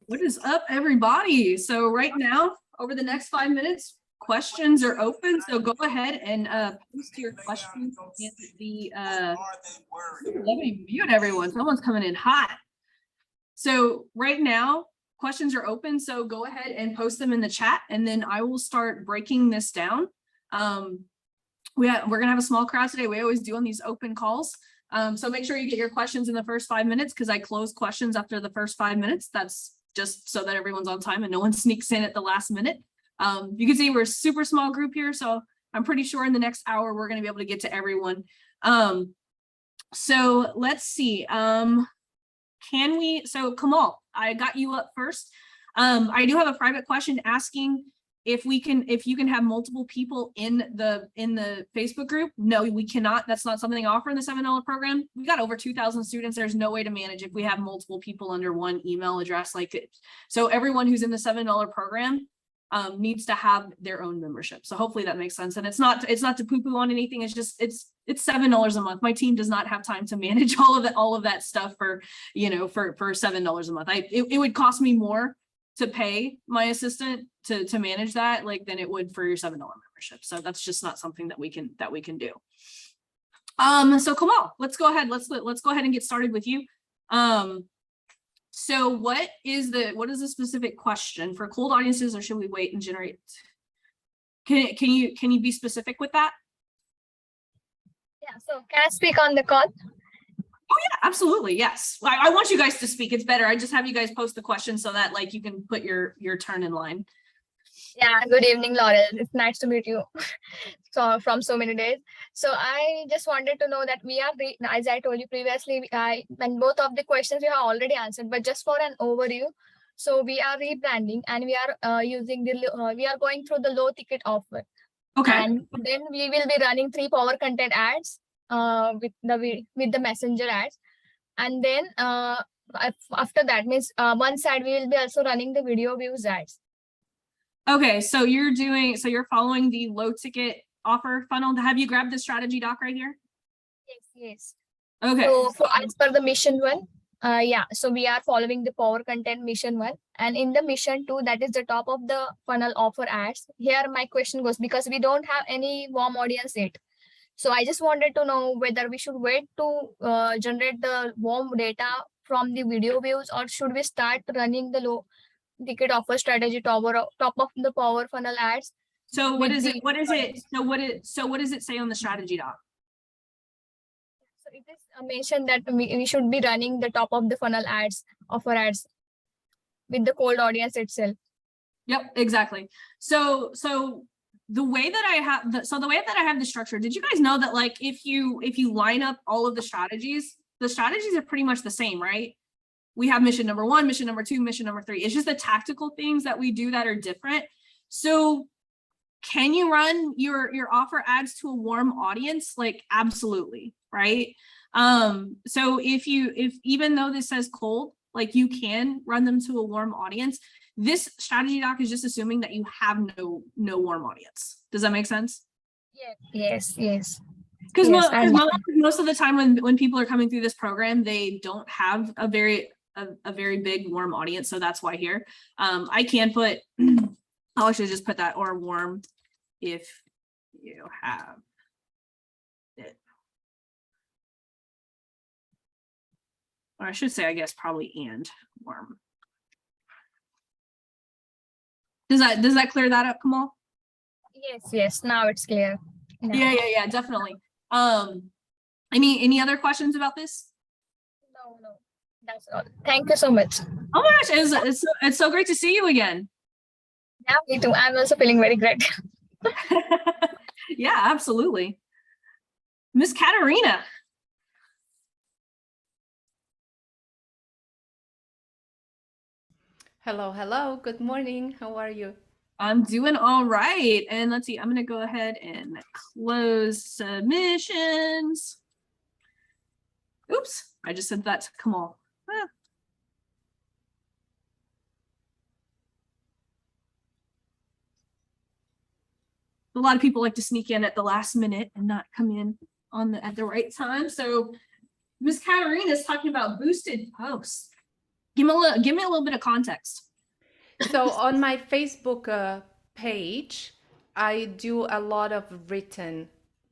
What is up, everybody? So right now, over the next 5 minutes, questions are open. So go ahead and post your questions in the let me mute everyone. Someone's coming in hot. So right now, questions are open. So go ahead and post them in the chat, and then I will start breaking this down. We're gonna have a small crowd today. We always do on these open calls. So make sure you get your questions in the first 5 minutes, because I close questions after the first 5 minutes. That's just so that everyone's on time and no one sneaks in at the last minute. You can see we're a super small group here, so I'm pretty sure in the next hour we're going to be able to get to everyone. So let's see. So Kamal, I got you up first. I do have a private question asking if you can have multiple people in the Facebook group. No, we cannot. That's not something I offer in the $7 program. We got over 2,000 students. There's no way to manage if we have multiple people under one email address like it. So everyone who's in the $7 program needs to have their own membership. So hopefully that makes sense. And it's not to poo-poo on anything. It's just it's $7 a month. My team does not have time to manage all of that stuff for $7 a month. It would cost me more to pay my assistant to manage that than it would for your $7 membership. So that's just not something that we can do. So Kamal, let's go ahead. Let's go ahead and get started with you. So what is the specific question for cold audiences, or should we wait and generate? Can you be specific with that? Yeah, so can I speak on the call? Oh yeah, absolutely. Yes. I want you guys to speak. It's better. I just have you guys post the question so that you can put your turn in line. Yeah, good evening, Laurel. It's nice to meet you from so many days. So I just wanted to know that we are, as I told you previously, and both of the questions you have already answered, but just for an overview. So we are rebranding, and we are we are going through the low ticket offer. Okay. And then we will be running 3 power content ads with the messenger ads, and then after that means one side we will be also running the video views ads. Okay, so you're following the low ticket offer funnel. Have you grabbed the strategy doc right here? Yes. Okay. So as per the mission 1, yeah, so we are following the power content mission 1, and in the mission 2, that is the top of the funnel offer ads. Here my question goes, because we don't have any warm audience yet. So I just wanted to know whether we should wait to generate the warm data from the video views, or should we start running the low ticket offer strategy top of the power funnel ads? So what does it say on the strategy doc? So it is mentioned that we should be running the top of the funnel ads, offer ads, with the cold audience itself. Yep, exactly. So the way that I have the structure, did you guys know that if you line up all of the strategies are pretty much the same, right? We have mission number 1, mission number 2, mission number 3. It's just the tactical things that we do that are different. So can you run your offer ads to a warm audience? Absolutely, right? So if even though this says cold, you can run them to a warm audience. This strategy doc is just assuming that you have no warm audience. Does that make sense? Yes. Because most of the time when people are coming through this program, they don't have a very big warm audience. So that's why here I can put, I'll actually just put that, or warm if you have it. Or I should say, I guess probably and warm. Does that clear that up, Kamal? Yes. Now it's clear. Yeah, definitely. Any other questions about this? No. That's all. Thank you so much. Oh my gosh, it's so great to see you again. Yeah, me too. I'm also feeling very great. Yeah, absolutely. Miss Katarina. Hello. Good morning. How are you? I'm doing all right. And let's see, I'm going to go ahead and close submissions. Oops, I just said that to Kamal. A lot of people like to sneak in at the last minute and not come in at the right time. So Miss Katarina is talking about boosted posts. Give me a little bit of context. So on my Facebook page, I do a lot of written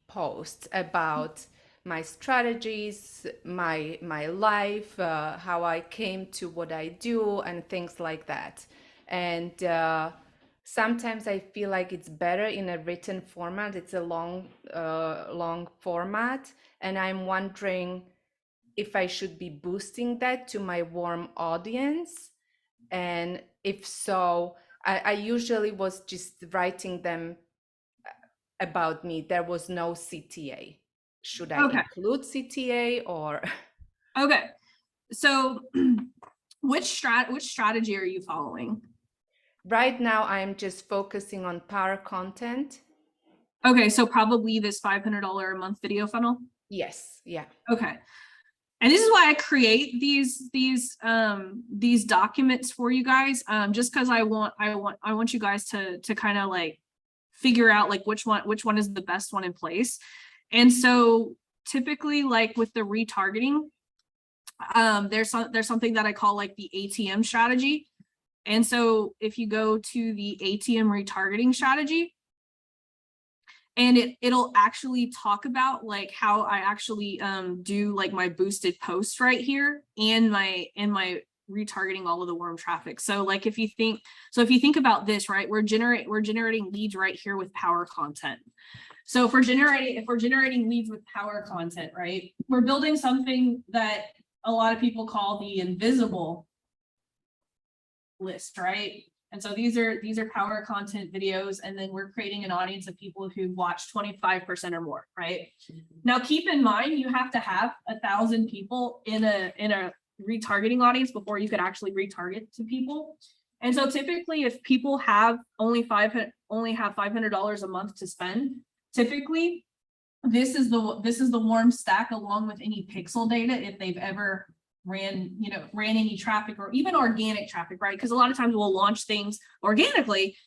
posts about my strategies, my life, how I came to what I do, and things like that. And sometimes I feel like it's better in a written format. It's a long format, and I'm wondering if I should be boosting that to my warm audience. And if so, I usually was just writing them about me. There was no CTA. Should I Okay. include CTA or? Okay. So which strategy are you following? Right now, I'm just focusing on power content. Okay, so probably this $500 a month video funnel. Yes, yeah. Okay. And this is why I create these documents for you guys, just because I want you guys to kind of like figure out like which one is the best one in place. And so typically, like with the retargeting, there's something that I call like the ATM strategy. And so if you go to the ATM retargeting strategy, and it'll actually talk about like how I actually do like my boosted posts right here and my retargeting all of the warm traffic. So like if you think about this, right, we're generating leads right here with power content. So if we're generating leads with power content, right, we're building something that a lot of people call the invisible list, right? And so these are power content videos, and then we're creating an audience of people who watch 25% or more, right? Now keep in mind, you have to have 1,000 people in a retargeting audience before you could actually retarget to people. And so typically if people have only have $500 a month to spend, typically this is the warm stack along with any pixel data if they've ever ran any traffic or even organic traffic, right? Because a lot of times we'll launch things organically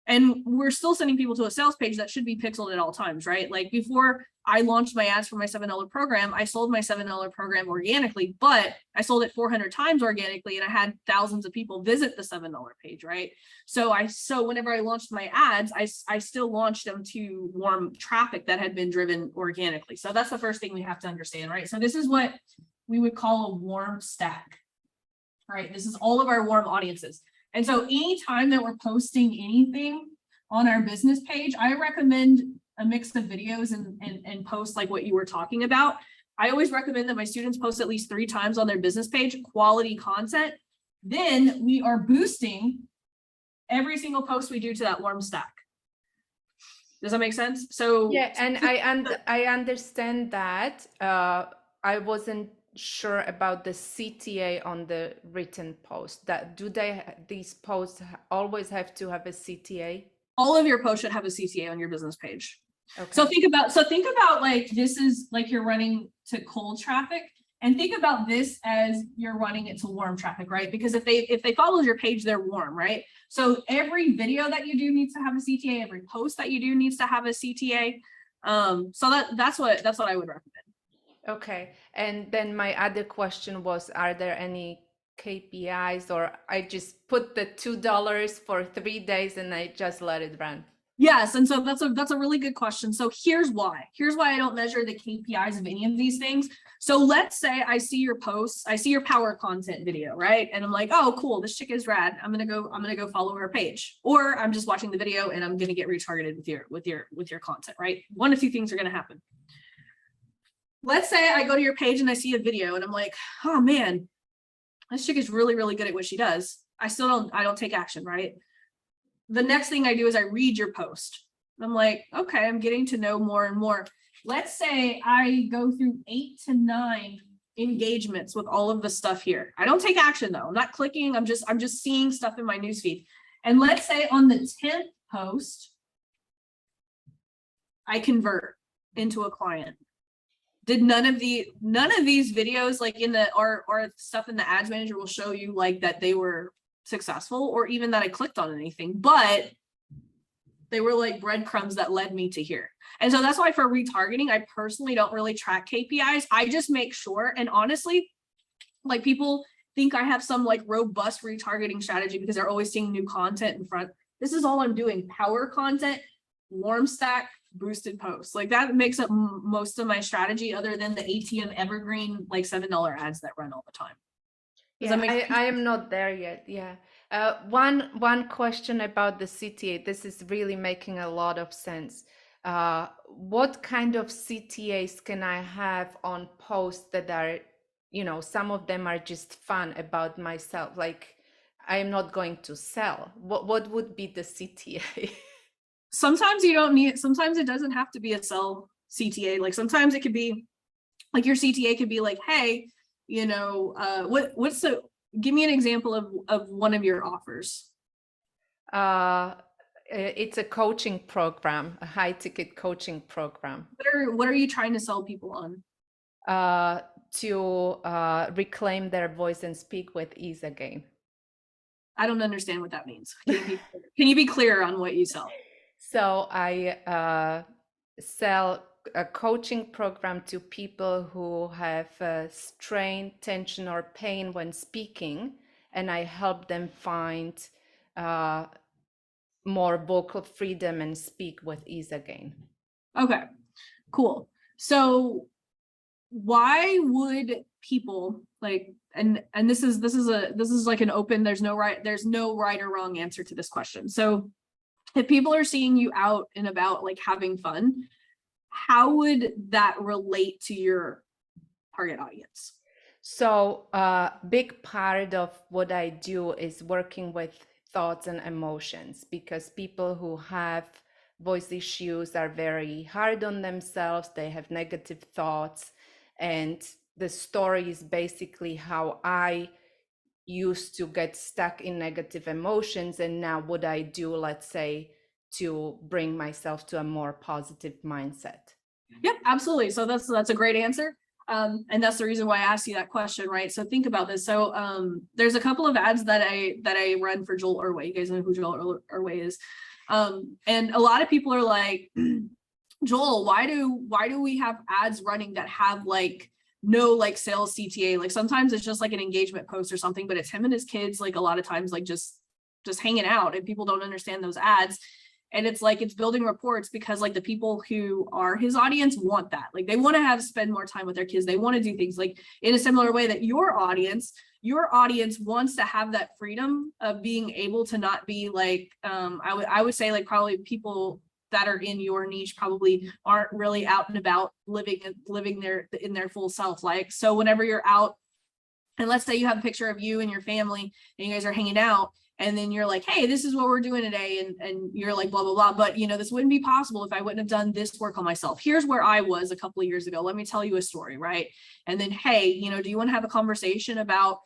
and we're still sending people to a sales page that should be pixeled at all times, right? Like before I launched my ads for my $7 program, I sold my $7 program organically, but I sold it 400 times organically and I had thousands of people visit the $7 page, right? So whenever I launched my ads, I still launched them to warm traffic that had been driven organically. So that's the first thing we have to understand, right? So this is what we would call a warm stack, right? This is all of our warm audiences. And so anytime that we're posting anything on our business page, I recommend a mix of videos and posts like what you were talking about. I always recommend that my students post at least 3 times on their business page, quality content. Then we are boosting every single post we do to that warm stack. Does that make sense? So yeah, and I understand that. I wasn't sure about the CTA on the written post. That these posts always have to have a CTA? All of your posts should have a CTA on your business page. Okay. So think about like this is like you're running to cold traffic, and think about this as you're running it to warm traffic, right? Because if they follow your page, they're warm, right? So every video that you do needs to have a CTA. Every post that you do needs to have a CTA. So that's what I would recommend. Okay, and then my other question was, are there any KPIs, or I just put the $2 for 3 days and I just let it run? Yes, and so that's a really good question. So here's why I don't measure the KPIs of any of these things. So let's say I see your posts, I see your power content video, right? And I'm like, oh, cool, this chick is rad. I'm gonna go follow her page. Or I'm just watching the video and I'm gonna get retargeted with your content, right? One of two things are gonna happen. Let's say I go to your page and I see a video and I'm like, oh man, this chick is really, really good at what she does. I don't take action, right? The next thing I do is I read your post. I'm like, okay, I'm getting to know more and more. Let's say I go through 8 to 9 engagements with all of the stuff here. I don't take action though. I'm not clicking. I'm just seeing stuff in my newsfeed. And let's say on the 10th post, I convert into a client. Did none of these videos like in the or stuff in the ads manager will show you like that they were successful or even that I clicked on anything, but they were like breadcrumbs that led me to here. And so that's why for retargeting, I personally don't really track KPIs. I just make sure, and honestly, like people think I have some like robust retargeting strategy because they're always seeing new content in front. This is all I'm doing. Power content, warm stack, boosted posts. Like that makes up most of my strategy other than the ATM evergreen, like $7 ads that run all the time. Does Yeah, that make I am not there yet. Yeah. One question about the CTA. This is really making a lot of sense. What kind of CTAs can I have on posts that are, some of them are just fun about myself? Like, I am not going to sell. What would be the CTA? Sometimes you don't need, sometimes it doesn't have to be a sell CTA. Like sometimes it could be like your CTA could be like, hey, what's the, give me an example of one of your offers. It's a coaching program, a high ticket coaching program. What are you trying to sell people on? To reclaim their voice and speak with ease again. I don't understand what that means. Can you be clearer on what you sell? So I sell a coaching program to people who have strain, tension, or pain when speaking, and I help them find more vocal freedom and speak with ease again. Okay, cool. So why would people like, and this is like an open, there's no right or wrong answer to this question. So if people are seeing you out and about, like having fun, how would that relate to your target audience? So a big part of what I do is working with thoughts and emotions, because people who have voice issues are very hard on themselves. They have negative thoughts. And the story is basically how I used to get stuck in negative emotions. And now what I do, let's say, to bring myself to a more positive mindset. Yep, absolutely. So that's a great answer. And that's the reason why I asked you that question, right? So think about this. So there's a couple of ads that I run for Joel Urway. You guys know who Joel Urway is. And a lot of people are like, Joel, why do we have ads running that have like no like sales CTA? Like sometimes it's just like an engagement post or something, but it's him and his kids, like a lot of times, like just hanging out, and people don't understand those ads. And it's like, it's building reports because like the people who are his audience want that. Like they want to spend more time with their kids. They want to do things like in a similar way that your audience wants to have that freedom of being able to not be like, I would say like probably people that are in your niche probably aren't really out and about living in their full self. Like, so whenever you're out, and let's say you have a picture of you and your family and you guys are hanging out, and then you're like, hey, this is what we're doing today. And you're like, blah, blah, blah. But, this wouldn't be possible if I wouldn't have done this work on myself. Here's where I was a couple of years ago. Let me tell you a story, right? And then, hey, do you want to have a conversation about,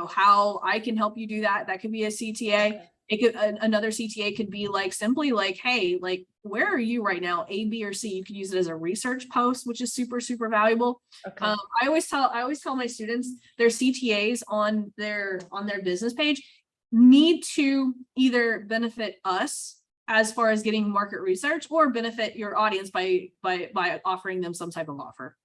how I can help you do that? That could be a CTA. It could, another CTA could be like simply like, hey, like, where are you right now? A, B, or C. You could use it as a research post, which is super, super valuable. Okay. I always tell my students their CTAs on their business page need to either benefit us as far as getting market research or benefit your audience by offering them some type of offer.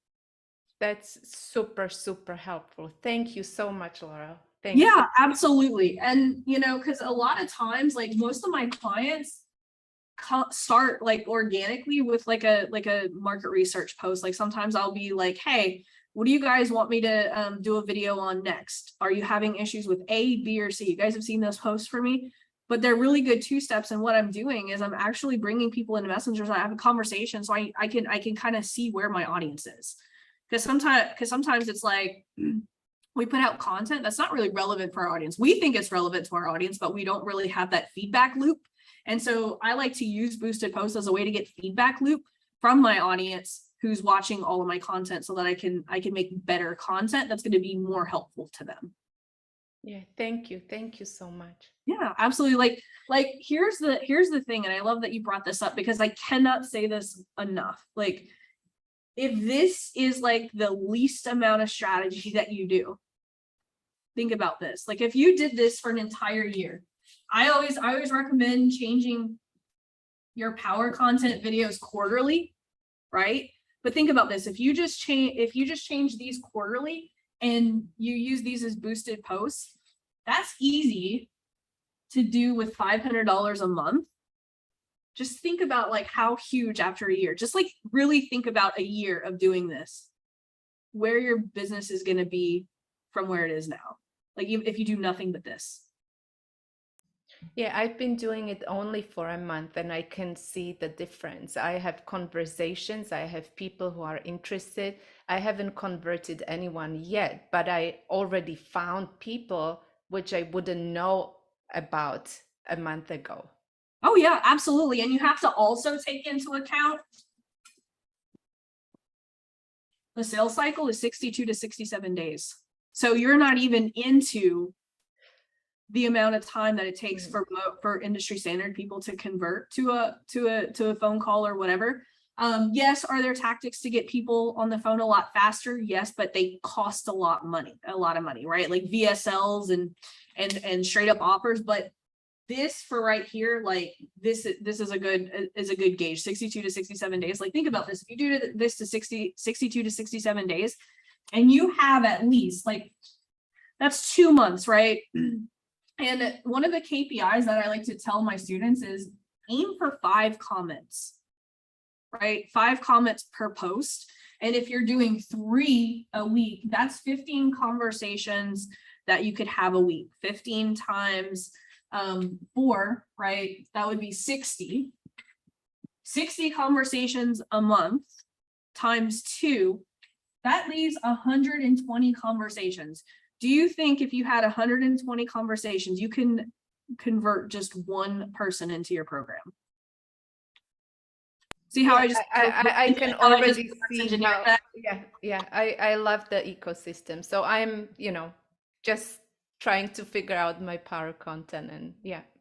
That's super, super helpful. Thank you so much, Laurel. Thank you. Yeah, absolutely. And, because a lot of times, like most of my clients start like organically with like a market research post. Like sometimes I'll be like, hey, what do you guys want me to do a video on next? Are you having issues with A, B, or C? You guys have seen those posts for me, but they're really good 2 steps. And what I'm doing is I'm actually bringing people into messengers. I have a conversation, so I can kind of see where my audience is. Because sometimes it's like we put out content that's not really relevant for our audience. We think it's relevant to our audience, but we don't really have that feedback loop. And so I like to use boosted posts as a way to get feedback loop from my audience who's watching all of my content, so that I can make better content that's going to be more helpful to them. Yeah, thank you so much. Yeah, absolutely. Like here's the thing, and I love that you brought this up because I cannot say this enough. Like, if this is like the least amount of strategy that you do, think about this. Like if you did this for an entire year, I always recommend changing your power content videos quarterly, right? But think about this. If you just change these quarterly, and you use these as boosted posts, that's easy to do with $500 a month. Just think about like how huge after a year, just like really think about a year of doing this, where your business is going to be from where it is now. Like if you do nothing but this. Yeah, I've been doing it only for a month and I can see the difference. I have conversations, I have people who are interested. I haven't converted anyone yet, but I already found people which I wouldn't know about a month ago. Oh yeah, absolutely. And you have to also take into account the sales cycle is 62 to 67 days. So you're not even into the amount of time that it takes for industry standard people to convert to a phone call or whatever. Yes, are there tactics to get people on the phone a lot faster? Yes, but they cost a lot of money, right? Like VSLs and straight up offers. But this for right here, like this is a good gauge, 62 to 67 days. Like think about this. If you do this to 62 to 67 days, and you have at least like, that's 2 months, right? And one of the KPIs that I like to tell my students is aim for 5 comments, right? 5 comments per post. And if you're doing 3 a week, that's 15 conversations that you could have a week. 15 times 4, right? That would be 60 conversations a month times 2. That leaves 120 conversations. Do you think if you had 120 conversations, you can convert just 1 person into your program? See how I can already see how, I love the ecosystem. So I'm, just trying to figure out my power content, and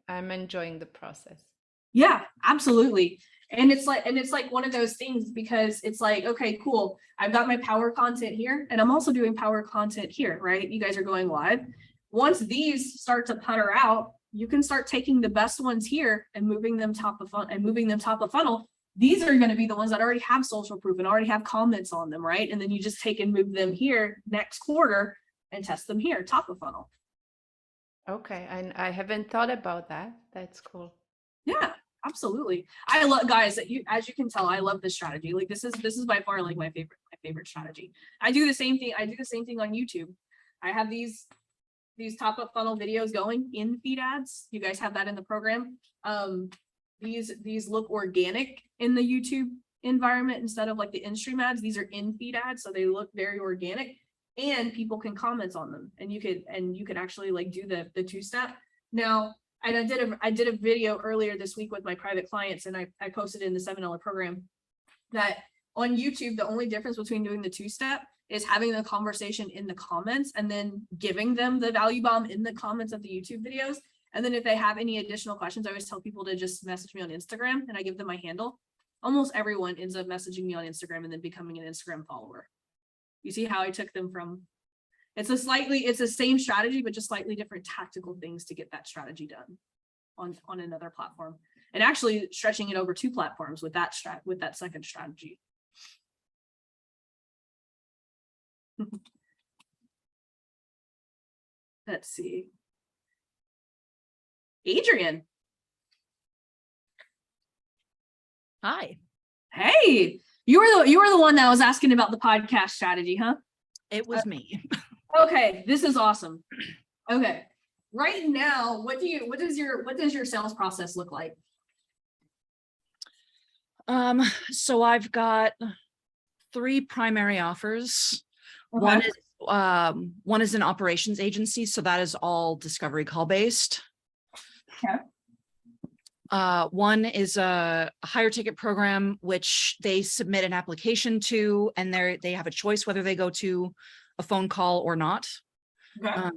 I'm enjoying the process. Yeah, absolutely. And it's like one of those things, because it's like, okay, cool. I've got my power content here and I'm also doing power content here, right? You guys are going live. Once these start to putter out, you can start taking the best ones here and moving them top of funnel. These are going to be the ones that already have social proof and already have comments on them, right? And then you just take and move them here next quarter and test them here, top of funnel. Okay, I haven't thought about that. That's cool. Yeah, absolutely. I love, guys, as you can tell, I love this strategy. Like this is by far like my favorite strategy. I do the same thing on YouTube. I have these top of funnel videos going in feed ads. You guys have that in the program. These look organic in the YouTube environment instead of like the in-stream ads. These are in feed ads, so they look very organic, and people can comment on them, and you could actually like do the 2-step. Now, and I did a video earlier this week with my private clients, and I posted it in the $7 program, that on YouTube, the only difference between doing the 2-step is having the conversation in the comments and then giving them the value bomb in the comments of the YouTube videos. And then if they have any additional questions, I always tell people to just message me on Instagram, and I give them my handle. Almost everyone ends up messaging me on Instagram and then becoming an Instagram follower. You see how I took them from, it's the same strategy, but just slightly different tactical things to get that strategy done on another platform, and actually stretching it over 2 platforms with that second strategy. Let's see. Adrian. Hi. Hey, you were the one that was asking about the podcast strategy, huh? It was me. Okay, this is awesome. Okay, right now, what does your sales process look like? So I've got 3 primary offers. Okay. One is an operations agency, so that is all discovery call based. Okay. One is a higher ticket program, which they submit an application to, and they have a choice whether they go to a phone call or not. Okay.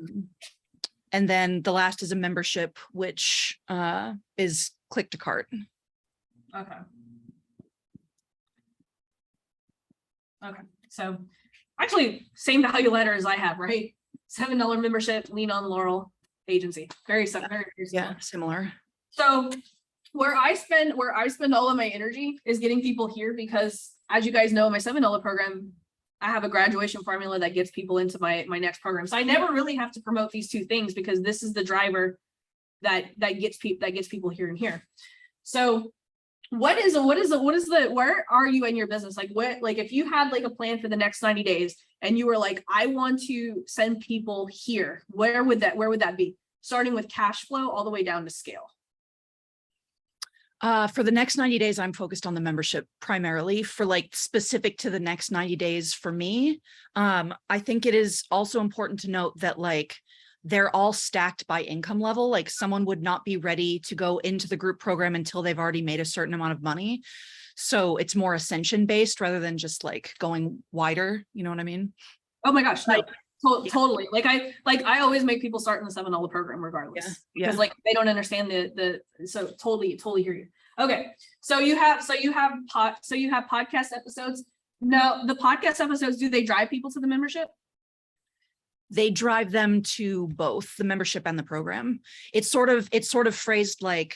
And then the last is a membership, which is click to cart. Okay. Okay. So actually same value ladder as I have, right? $7 membership, lean on Laurel agency. Very similar. Yeah, similar. So where I spend all of my energy is getting people here, because as you guys know, my $7 program, I have a graduation formula that gets people into my next program. So I never really have to promote these two things because this is the driver that gets people here and here. So where are you in your business? Like if you had like a plan for the next 90 days and you were like, I want to send people here, where would that be? Starting with cash flow all the way down to scale. For the next 90 days, I'm focused on the membership primarily for like specific to the next 90 days for me. I think it is also important to note that like they're all stacked by income level. Like someone would not be ready to go into the group program until they've already made a certain amount of money. So it's more ascension based rather than just like going wider. You know what I mean? Oh my gosh, no. Totally. Like I always make people start in the $7 program regardless. Yeah. Because like they don't understand so totally hear you. Okay. So you have podcast episodes. Now the podcast episodes, do they drive people to the membership? They drive them to both the membership and the program. It's sort of phrased like,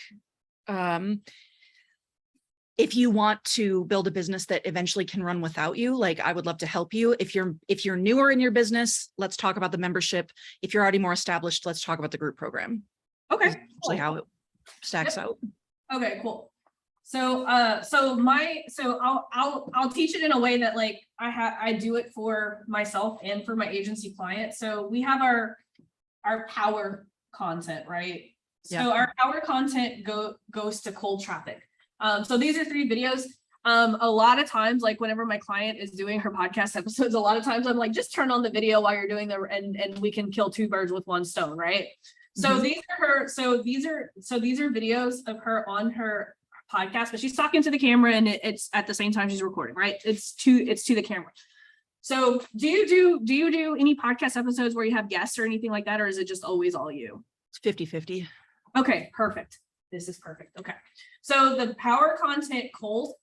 if you want to build a business that eventually can run without you, like I would love to help you. If you're newer in your business, let's talk about the membership. If you're already more established, let's talk about the group program. Okay. That's actually how it stacks out. Okay, cool. So I'll teach it in a way that like I do it for myself and for my agency clients. So we have our power content, right? Yeah. So our power content goes to cold traffic. So these are 3 videos. A lot of times, like whenever my client is doing her podcast episodes, a lot of times I'm like, just turn on the video while you're doing and we can kill 2 birds with 1 stone, right? So these are videos of her on her podcast, but she's talking to the camera and it's at the same time she's recording, right? It's to the camera. So do you do any podcast episodes where you have guests or anything like that, or is it just always all you? It's 50-50. Okay, perfect. This is perfect. Okay. So the power content cold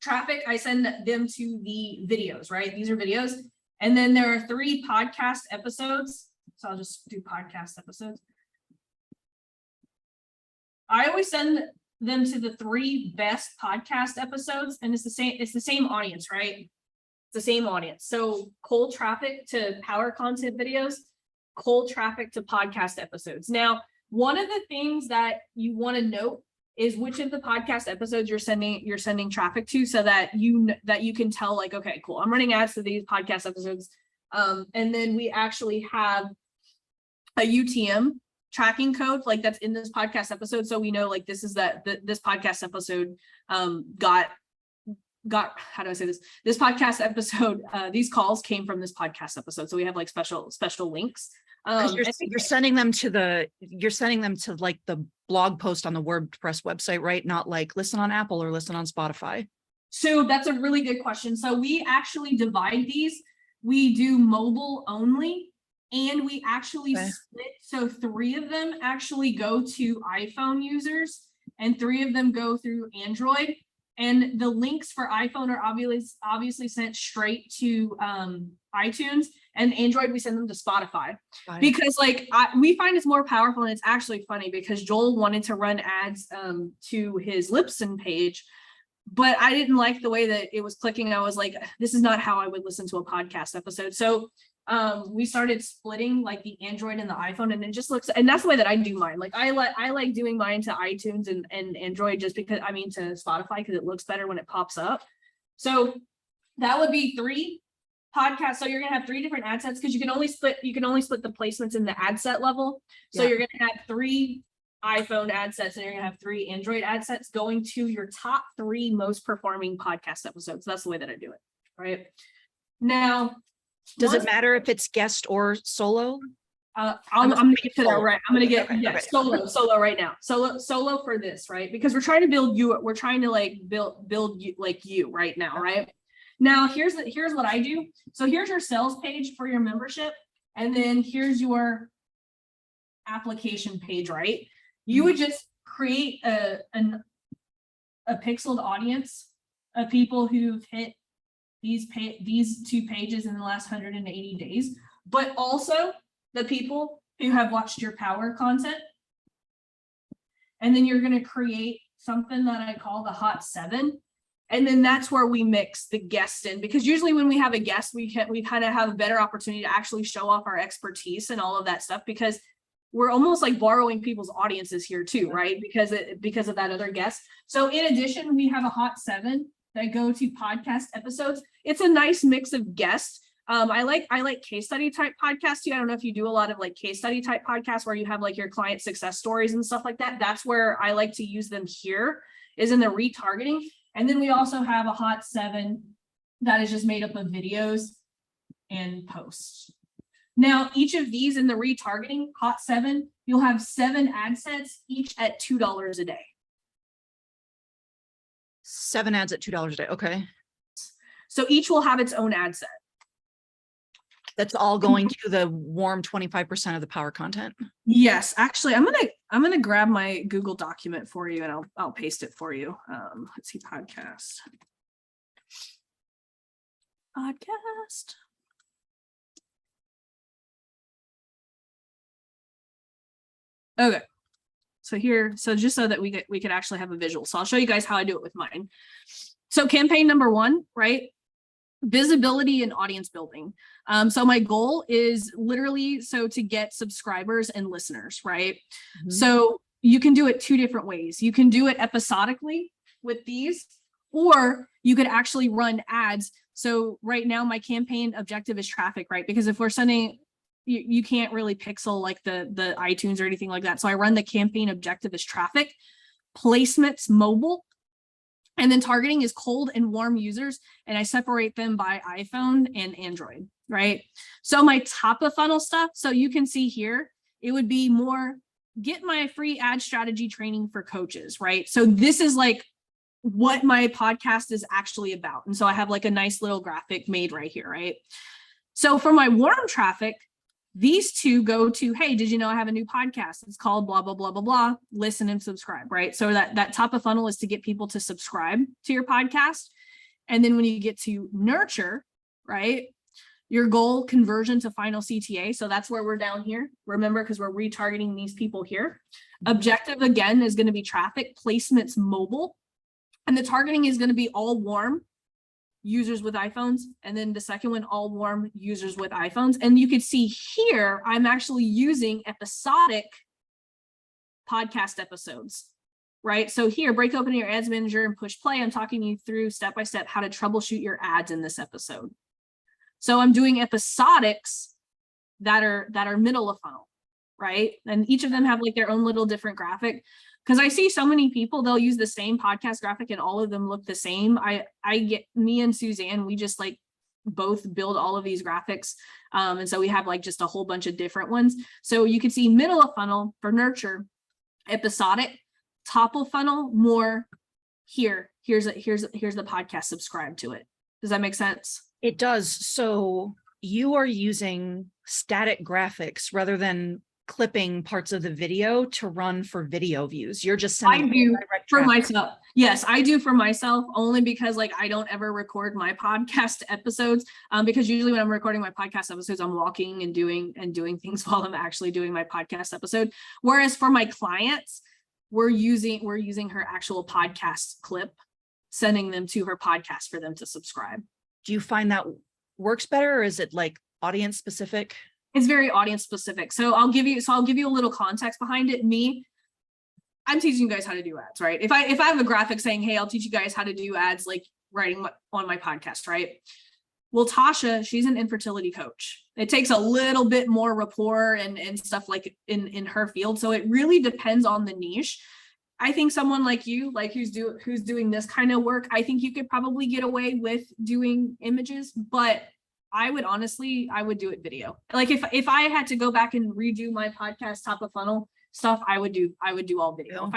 traffic, I send them to the videos, right? These are videos. And then there are 3 podcast episodes. So I'll just do podcast episodes. I always send them to the 3 best podcast episodes, and it's the same audience, right? It's the same audience. So cold traffic to power content videos, cold traffic to podcast episodes. Now, one of the things that you want to note is which of the podcast episodes you're sending traffic to, so that you can tell like, okay, cool, I'm running ads to these podcast episodes. And then we actually have a UTM tracking code like that's in this podcast episode, so we know like this is this podcast episode got how do I say this podcast episode, these calls came from this podcast episode, so we have like special links. You're sending them to like the blog post on the WordPress website, right? Not like listen on Apple or listen on Spotify. So that's a really good question. So we actually divide these. We do mobile only, and we actually split. So 3 of them actually go to iPhone users and 3 of them go through Android. And the links for iPhone are obviously sent straight to iTunes, and Android, we send them to Spotify. Because like we find it's more powerful, and it's actually funny because Joel wanted to run ads to his Libsyn page, but I didn't like the way that it was clicking. I was like, this is not how I would listen to a podcast episode. So we started splitting like the Android and the iPhone, and it just looks, and that's the way that I do mine. Like I like doing mine to iTunes and Android just because, to Spotify, because it looks better when it pops up. So that would be 3 podcasts. So you're gonna have 3 different ad sets, because you can only split the placements in the ad set level. So you're gonna have 3 iPhone ad sets, and you're gonna have 3 Android ad sets going to your top 3 most performing podcast episodes. That's the way that I do it. Right now, does it matter if it's guest or solo? I'm gonna get to that, right? I'm gonna get solo right now. Solo for this, right? Because we're trying to build you. We're trying to like build you like you right now, right? Now here's what I do. So here's your sales page for your membership, and then here's your application page, right? You would just create a pixeled audience of people who've hit these 2 pages in the last 180 days, but also the people who have watched your power content. And then you're going to create something that I call the hot 7. And then that's where we mix the guest in, because usually when we have a guest, we kind of have a better opportunity to actually show off our expertise and all of that stuff, because we're almost like borrowing people's audiences here too, right? Because of that other guest. So in addition, we have a hot 7 that go to podcast episodes. It's a nice mix of guests. I like case study type podcasts too. I don't know if you do a lot of like case study type podcasts where you have like your client success stories and stuff like that. That's where I like to use them here, is in the retargeting. And then we also have a hot 7 that is just made up of videos and posts. Now, each of these in the retargeting hot 7, you'll have 7 ad sets, each at $2 a day. 7 ads at $2 a day. Okay. So each will have its own ad set. That's all going to the warm 25% of the power content. Yes, actually, I'm gonna grab my Google document for you, and I'll paste it for you. Let's see, podcast. Okay. So just so that we could actually have a visual. So I'll show you guys how I do it with mine. So campaign number 1, right? Visibility and audience building. So my goal is literally to get subscribers and listeners, right? Mm-hmm. So you can do it 2 different ways. You can do it episodically with these, or you could actually run ads. So right now my campaign objective is traffic, right? Because if we're sending, you can't really pixel like the iTunes or anything like that. So I run the campaign objective as traffic, placements mobile, and then targeting is cold and warm users, and I separate them by iPhone and Android, right? So my top of funnel stuff, so you can see here, it would be more get my free ad strategy training for coaches, right? So this is like what my podcast is actually about. And so I have like a nice little graphic made right here, right? So for my warm traffic, these 2 go to, hey, did you know I have a new podcast? It's called blah, blah, blah, blah, blah. Listen and subscribe, right? So that top of funnel is to get people to subscribe to your podcast. And then when you get to nurture, right, your goal conversion to final CTA. So that's where we're down here. Remember, because we're retargeting these people here. Objective, again, is going to be traffic, placements mobile. And the targeting is going to be all warm users with iPhones, and then the second one, all warm users with iPhones. And you can see here, I'm actually using episodic podcast episodes, right? So here, break open your ads manager and push play. I'm talking you through step-by-step how to troubleshoot your ads in this episode. So I'm doing episodics that are middle of funnel, right? And each of them have like their own little different graphic. Because I see so many people, they'll use the same podcast graphic and all of them look the same. I get, me and Suzanne, we just like both build all of these graphics. And so we have like just a whole bunch of different ones. So you can see middle of funnel for nurture, episodic, top of funnel, more here's the podcast, subscribe to it. Does that make sense? It does. So you are using static graphics rather than clipping parts of the video to run for video views. You're just sending I do for myself. Yes, I do for myself, only because like I don't ever record my podcast episodes, because usually when I'm recording my podcast episodes, I'm walking and doing things while I'm actually doing my podcast episode. Whereas for my clients, we're using her actual podcast clip, sending them to her podcast for them to subscribe. Do you find that works better, or is it like audience specific? It's very audience specific. So I'll give you a little context behind it. I'm teaching you guys how to do ads, right? If I have a graphic saying, hey, I'll teach you guys how to do ads, like writing on my podcast, right? Well, Tasha, she's an infertility coach. It takes a little bit more rapport and stuff like in her field. So it really depends on the niche. I think someone like you, like who's doing this kind of work, I think you could probably get away with doing images, but I would do it video. Like if I had to go back and redo my podcast top of funnel stuff, I would do all video.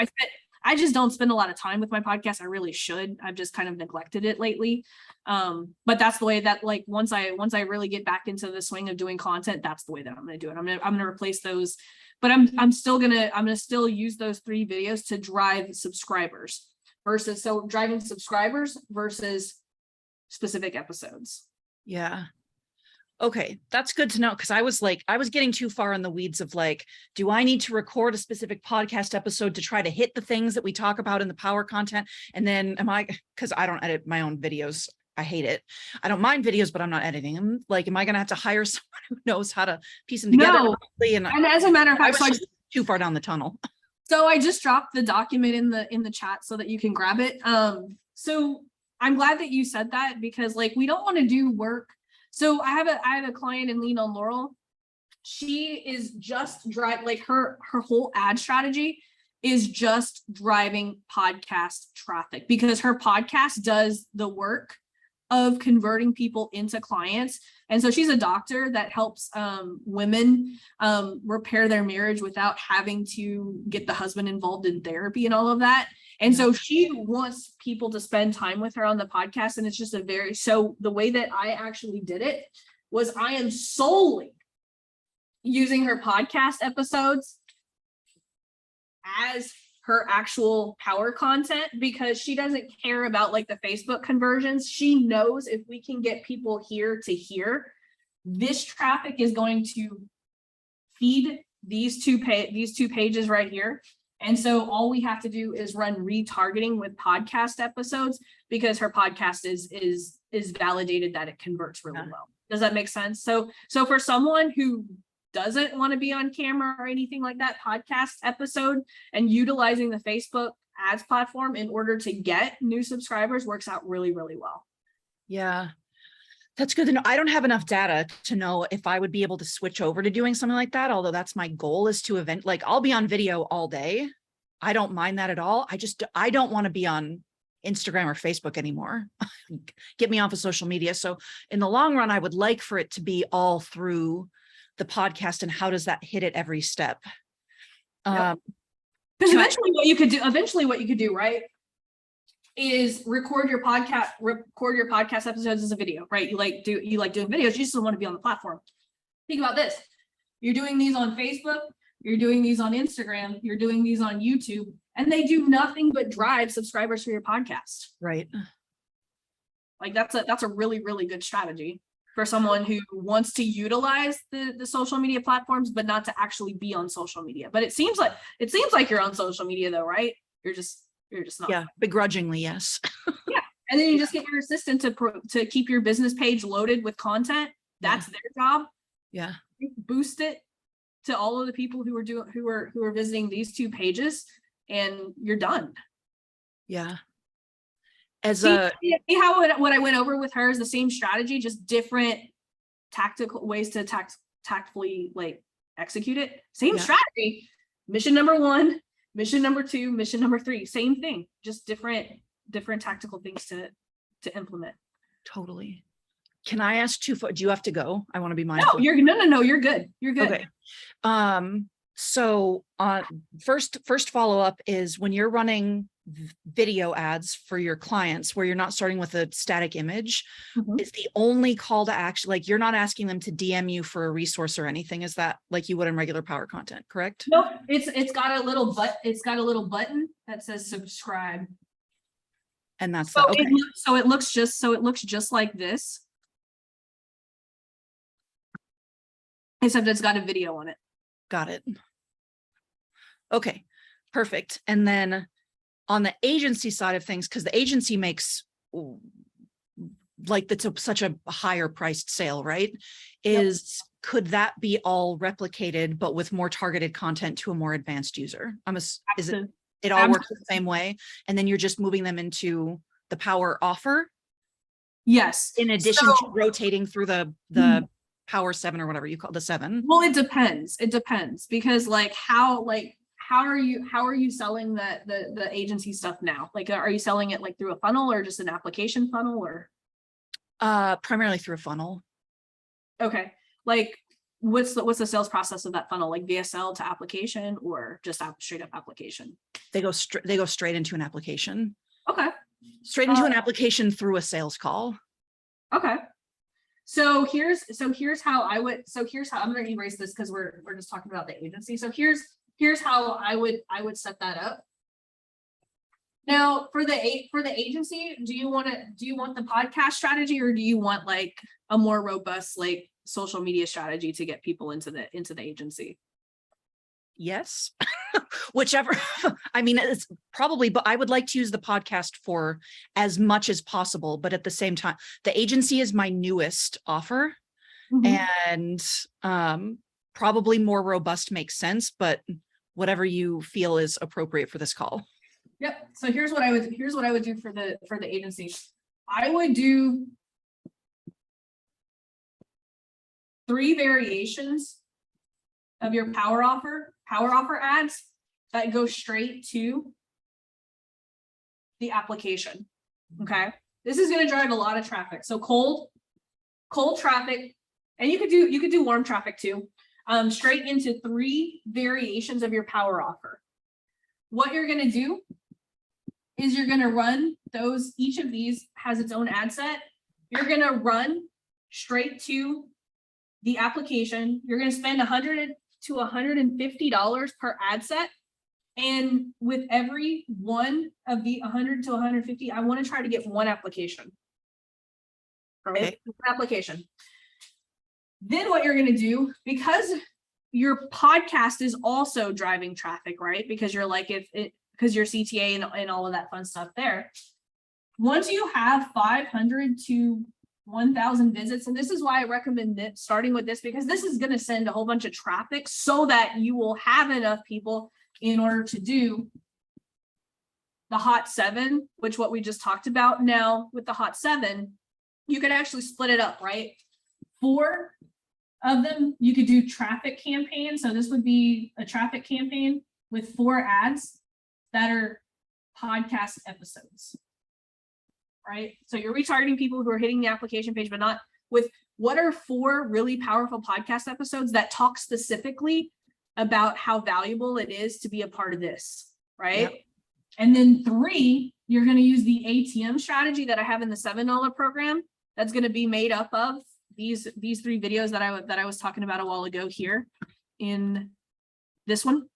I just don't spend a lot of time with my podcast. I really should. I've just kind of neglected it lately. But that's the way that, like, once I really get back into the swing of doing content, that's the way that I'm going to do it. I'm going to replace those, but I'm going to still use those 3 videos to drive subscribers driving subscribers versus specific episodes. Yeah. Okay, that's good to know, because I was getting too far in the weeds of like, do I need to record a specific podcast episode to try to hit the things that we talk about in the power content? And then because I don't edit my own videos. I hate it. I don't mind videos, but I'm not editing them. Like, am I going to have to hire someone who knows how to piece them together? No. properly? And as a matter of I fact, was just too far down the tunnel. so I just dropped the document in the chat so that you can grab it. So I'm glad that you said that, because like, we don't want to do work. So I have a client in Lean on Laurel. She is just like her whole ad strategy is just driving podcast traffic, because her podcast does the work of converting people into clients. And so she's a doctor that helps women repair their marriage without having to get the husband involved in therapy and all of that. And so she wants people to spend time with her on the podcast. And it's just so the way that I actually did it was I am solely using her podcast episodes as her actual power content, because she doesn't care about like the Facebook conversions. She knows if we can get people here to here, this traffic is going to feed these two pages right here. And so all we have to do is run retargeting with podcast episodes, because her podcast is validated that it converts really well. Does that make sense? So for someone who doesn't want to be on camera or anything like that, podcast episode and utilizing the Facebook ads platform in order to get new subscribers works out really, really well. Yeah, that's good to know. I don't have enough data to know if I would be able to switch over to doing something like that. Although that's my goal, is to like, I'll be on video all day. I don't mind that at all. I don't want to be on Instagram or Facebook anymore. Get me off of social media. So in the long run, I would like for it to be all through the podcast. And how does that hit at every step? Because eventually what you could do, right, is record your podcast episodes as a video, right? You like doing videos, you just don't want to be on the platform. Think about this. You're doing these on Facebook, you're doing these on Instagram, you're doing these on YouTube, and they do nothing but drive subscribers for your podcast. Right. Like that's a really, really good strategy for someone who wants to utilize the social media platforms, but not to actually be on social media. But it seems like you're on social media though, right? You're just not. Yeah, begrudgingly, yes. Yeah, and then you just get your assistant to keep your business page loaded with content. That's their job. Yeah. Boost it to all of the people who are visiting these two pages, and you're done. Yeah. See how what I went over with her is the same strategy, just different tactical ways to tactfully like execute it. Same strategy. Mission number 1, mission number 2, mission number 3, same thing, just different tactical things to implement. Totally. Can I ask do you have to go? I want to be mindful. No, you're good. You're good. Okay. So first follow-up is when you're running video ads for your clients where you're not starting with a static image, is the only call to action, like you're not asking them to DM you for a resource or anything, is that like you would in regular power content, correct? Nope. It's got a little button that says subscribe. And that's okay. It looks just like this. Except it's got a video on it. Got it. Okay, perfect. And then on the agency side of things, because the agency makes like that's such a higher priced sale, right? Could that be all replicated but with more targeted content to a more advanced user? It all works the same way, and then you're just moving them into the power offer? Yes. In addition to rotating through the power 7 or whatever you call the 7. Well, it depends because like how are you selling the agency stuff now? Like, are you selling it like through a funnel or just an application funnel, or primarily through a funnel? Okay, like what's the sales process of that funnel, like VSL to application or just straight up application? They go straight into an application. Okay. Straight into an application through a sales call. Okay. So here's how I'm going to erase this because we're just talking about the agency. So here's how I would set that up. Now for the agency, do you want the podcast strategy, or do you want like a more robust like social media strategy to get people into the agency. Yes. Whichever. I mean, it's probably, but I would like to use the podcast for as much as possible. But at the same time, the agency is my newest offer, and probably more robust makes sense, but whatever you feel is appropriate for this call. Yep. So here's what I would do for the agency. I would do 3 variations of your power offer ads that go straight to the application. Okay. This is going to drive a lot of traffic. So cold traffic, and you could do warm traffic too. Straight into 3 variations of your power offer. What you're going to do is you're going to run those, each of these has its own ad set. You're going to run straight to the application. You're going to spend $100 to $150 per ad set. And with every one of the 100 to 150, I want to try to get 1 application. Right? Okay. Application. Then what you're going to do, because your podcast is also driving traffic, right? Because you're like, because your CTA and all of that fun stuff there. Once you have 500 to 1,000 visits, and this is why I recommend starting with this, because this is going to send a whole bunch of traffic so that you will have enough people in order to do the hot 7, which what we just talked about. Now with the hot 7, you could actually split it up, right? 4 of them, you could do traffic campaigns. So this would be a traffic campaign with 4 ads that are podcast episodes, right? So you're retargeting people who are hitting the application page, but not with what are 4 really powerful podcast episodes that talk specifically about how valuable it is to be a part of this, right? Yep. And then 3, you're going to use the ATM strategy that I have in the $7 program. That's going to be made up of these 3 videos that I was talking about a while ago here in this one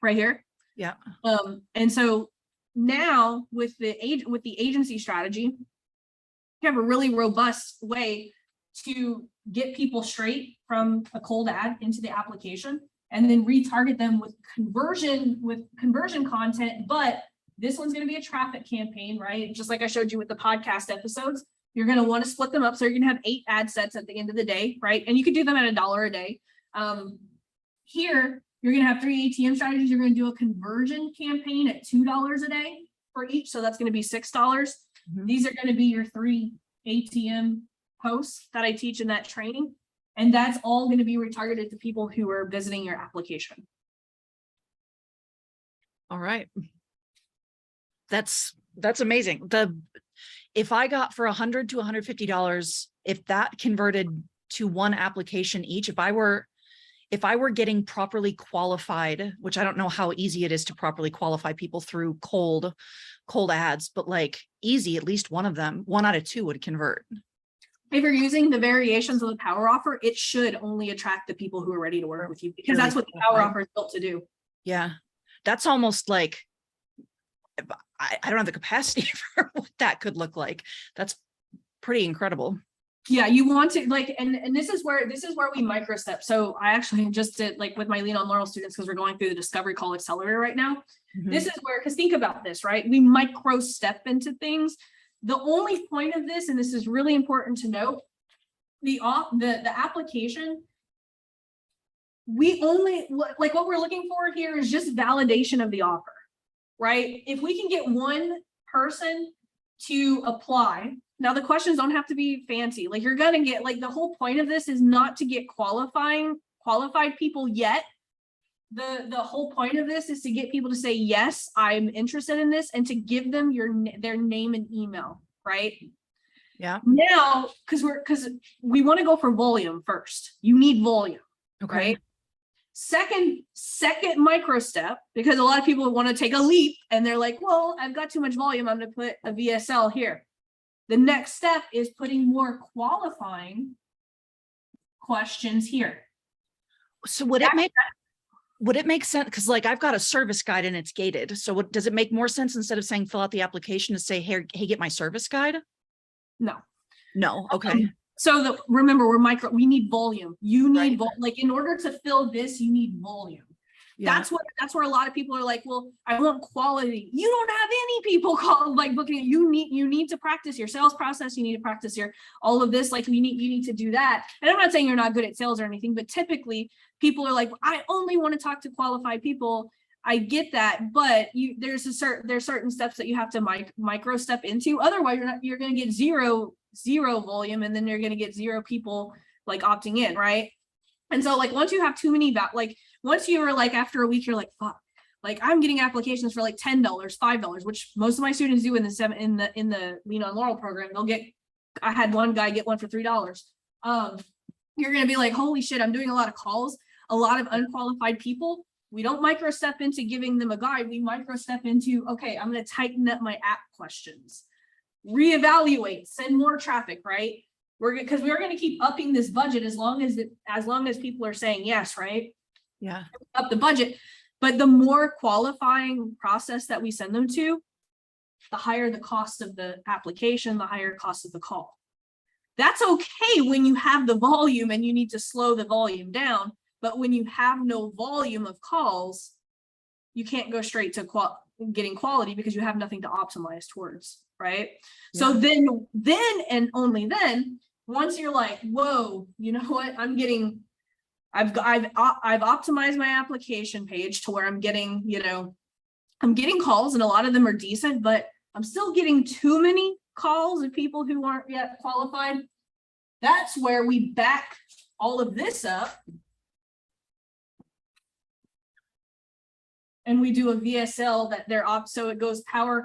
right here. Yeah. And so now with the agency strategy, you have a really robust way to get people straight from a cold ad into the application and then retarget them with conversion content. But this one's going to be a traffic campaign, right? Just like I showed you with the podcast episodes, you're going to want to split them up. So you're going to have 8 ad sets at the end of the day, right? And you could do them at $1 a day. Here, you're going to have 3 ATM strategies. You're going to do a conversion campaign at $2 a day for each. So that's going to be $6. These are going to be your 3 ATM posts that I teach in that training. And that's all going to be retargeted to people who are visiting your application. All right. That's amazing. If I got for $100 to $150, if that converted to 1 application each, if I were getting properly qualified, which I don't know how easy it is to properly qualify people through cold ads, but like easy, at least one of them, 1 out of 2 would convert. If you're using the variations of the power offer, it should only attract the people who are ready to work with you, because that's what the power offer is built to do. Yeah. That's almost like, I don't have the capacity for what that could look like. That's pretty incredible. Yeah, you want to like, and this is where we micro step. So I actually just did like with my Lean on Laurel students, because we're going through the Discovery Call Accelerator right now. This is where, because think about this, right? We micro step into things. The only point of this, and this is really important to note, the application, we only like what we're looking for here is just validation of the offer, right? If we can get 1 person to apply. Now the questions don't have to be fancy. Like you're going to get, like, the whole point of this is not to get qualified people yet. The whole point of this is to get people to say, yes, I'm interested in this, and to give them their name and email, right? Yeah. Now, because we want to go for volume first. You need volume, okay. Right? Second micro step, because a lot of people want to take a leap and they're like, well, I've got too much volume, I'm going to put a VSL here. The next step is putting more qualifying questions here. So would it make sense? Because like I've got a service guide and it's gated. So does it make more sense, instead of saying fill out the application, to say, hey, get my service guide? No. Okay. So remember, we need volume. You need, Right. like, in order to fill this, you need volume. Yeah. That's where a lot of people are like, well, I want quality. You don't have any people booking. You need to practice your sales process. You need to practice all of this. Like you need to do that. And I'm not saying you're not good at sales or anything, but typically people are like, I only want to talk to qualified people. I get that, but there's certain steps that you have to micro step into. Otherwise, you're going to get zero volume, and then you're going to get zero people like opting in, right? And so like once you have too many once you were like, after a week, you're like, fuck, like I'm getting applications for like $10, $5, which most of my students do in the Lean on Laurel program. I had one guy get one for $3. You're going to be like, holy shit, I'm doing a lot of calls, a lot of unqualified people. We don't micro step into giving them a guide. We micro step into, okay, I'm going to tighten up my app questions, reevaluate, send more traffic, right? Because we're going to keep upping this budget as long as people are saying yes, right? Yeah. Up the budget. But the more qualifying process that we send them to, the higher the cost of the application, the higher cost of the call. That's okay when you have the volume and you need to slow the volume down. But when you have no volume of calls, you can't go straight to getting quality because you have nothing to optimize towards, right? Yeah. So then and only then, once you're like, whoa, you know what? I've optimized my application page to where I'm getting calls, and a lot of them are decent, but I'm still getting too many calls of people who aren't yet qualified. That's where we back all of this up. And we do a VSL that they're so it goes power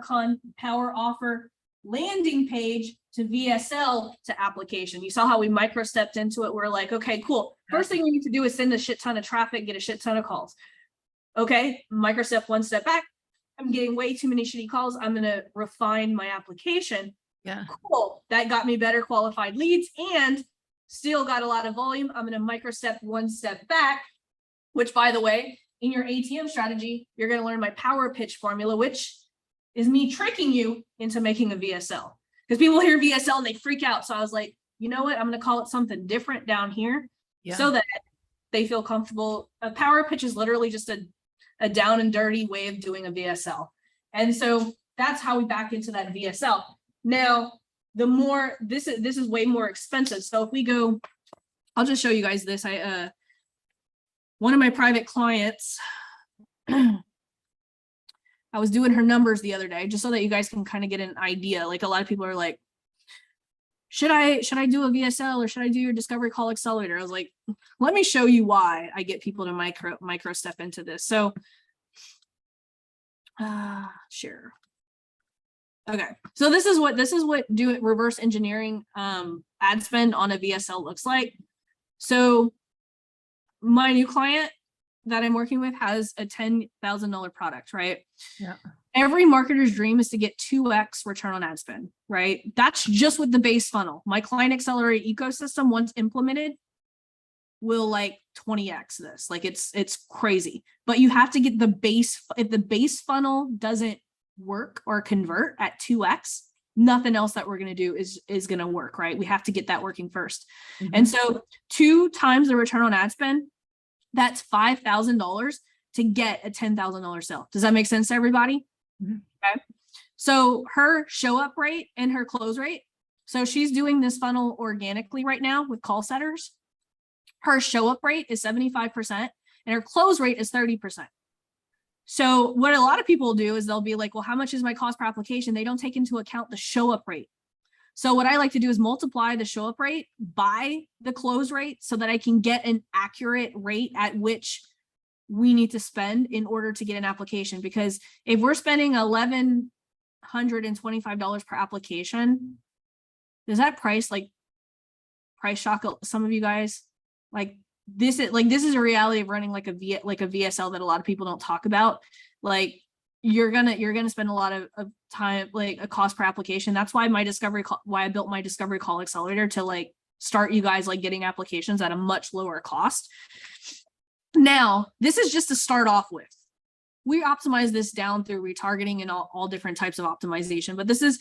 offer landing page to VSL to application. You saw how we micro stepped into it. We're like, okay, cool. First thing we need to do is send a shit ton of traffic, get a shit ton of calls. Okay, micro step, one step back. I'm getting way too many shitty calls. I'm going to refine my application. Yeah. Cool. That got me better qualified leads and still got a lot of volume. I'm going to micro step, one step back, which, by the way, in your ATM strategy, you're going to learn my power pitch formula, which is me tricking you into making a VSL. Because people hear VSL and they freak out. So I was like, you know what? I'm going to call it something different down here so that they feel comfortable. A power pitch is literally just a down and dirty way of doing a VSL. And so that's how we back into that VSL. Now, this is way more expensive. So if we go, I'll just show you guys this. One of my private clients, I was doing her numbers the other day, just so that you guys can kind of get an idea. Like a lot of people are like, should I do a VSL or should I do your discovery call accelerator? I was like, let me show you why I get people to micro step into this. So share. Okay. So this is what reverse engineering ad spend on a VSL looks like. So my new client that I'm working with has a $10,000 product, right? Yeah. Every marketer's dream is to get 2x return on ad spend, right? That's just with the base funnel. My client accelerator ecosystem, once implemented, will like 20x this. Like it's crazy. But you have to get the base. If the base funnel doesn't work or convert at 2x, nothing else that we're going to do is going to work, right? We have to get that working first. Mm-hmm. And so 2 times the return on ad spend, that's $5,000 to get a $10,000 sale. Does that make sense to everybody? Mm-hmm. Okay. So her show up rate and her close rate. So she's doing this funnel organically right now with call setters. Her show up rate is 75% and her close rate is 30%. So what a lot of people do is they'll be like, well, how much is my cost per application? They don't take into account the show up rate. So what I like to do is multiply the show up rate by the close rate so that I can get an accurate rate at which we need to spend in order to get an application. Because if we're spending $1,125 per application, does that price shock some of you guys? This is a reality of running like a VSL that a lot of people don't talk about. Like you're gonna spend a lot of time, like a cost per application. That's why I built my discovery call accelerator to like start you guys like getting applications at a much lower cost. Now, this is just to start off with. We optimize this down through retargeting and all different types of optimization, but this is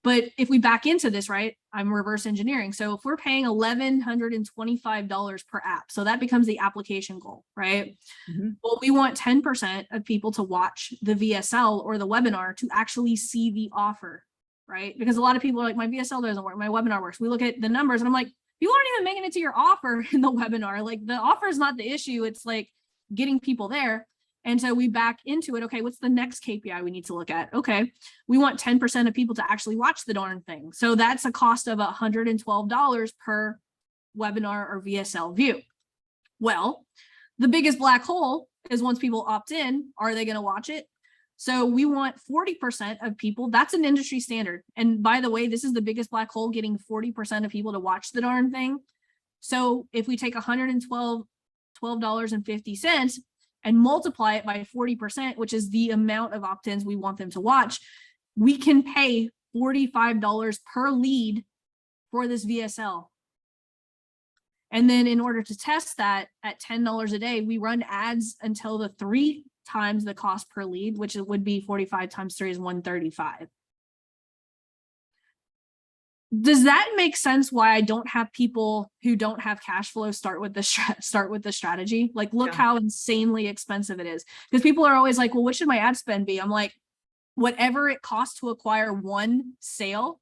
But if we back into this, right, I'm reverse engineering. So if we're paying $1,125 per app, so that becomes the application goal, right? Mhm. Well, we want 10% of people to watch the VSL or the webinar to actually see the offer, right? Because a lot of people are like, my VSL doesn't work, my webinar works. We look at the numbers and I'm like, you aren't even making it to your offer in the webinar. Like the offer is not the issue. It's like getting people there. And so we back into it. Okay, what's the next KPI we need to look at? Okay, we want 10% of people to actually watch the darn thing. So that's a cost of $112 per webinar or VSL view. Well, the biggest black hole is once people opt in, are they going to watch it? So we want 40% of people. That's an industry standard. And by the way, this is the biggest black hole, getting 40% of people to watch the darn thing. So if we take $112.50 and multiply it by 40%, which is the amount of opt-ins we want them to watch, we can pay $45 per lead for this VSL. And then in order to test that at $10 a day, we run ads until the 3 times the cost per lead, which it would be 45 times 3 is 135. Does that make sense why I don't have people who don't have cash flow start with the strategy? Like, look how insanely expensive it is. Because people are always like, well, what should my ad spend be? I'm like, whatever it costs to acquire one sale.